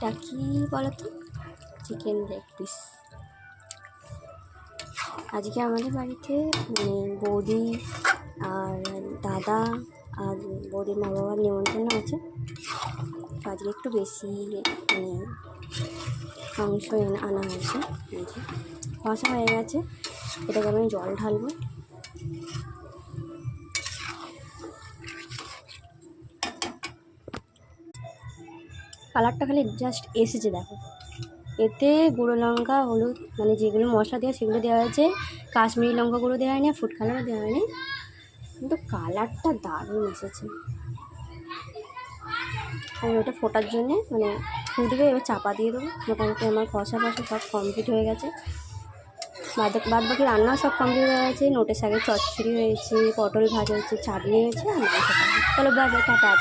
এটা কি বলতো, চিকেন লেগ পিস। আজকে আমাদের বাড়িতে বৌদি আর দাদা আর বৌদির মা বাবার নিমন্ত্রণ আছে। আজকে একটু বেশি মাংস আনা হয়েছে। কষা হয়ে গেছে, এটাকে আমি জল ঢালবো। কালারটা খালি জাস্ট এসেছে দেখো। এতে গুঁড়ো লঙ্কা, হলুদ যেগুলো মশলা দেওয়া সেগুলো দেওয়া হয়েছে, কাশ্মীরি লঙ্কা গুঁড়ো দেওয়া হয়নি, ফুড কালারও দেওয়া হয়নি, কিন্তু কালারটা দারুণ এসেছে। আমি ওটা ফোটার জন্যে ফুটবে, এবার চাপা দিয়ে দেবো। মোটামুটি আমার কষা সব কমপ্লিট হয়ে গেছে। বাদ বাকি রান্নাও সব কমপ্লিট হয়ে গেছে। নোটে শাকের চচ্চড়ি হয়েছে, পটল ভাজা হয়েছে, চাটনি হয়েছে আর মাংস। চলো বাই বাই, টাটা।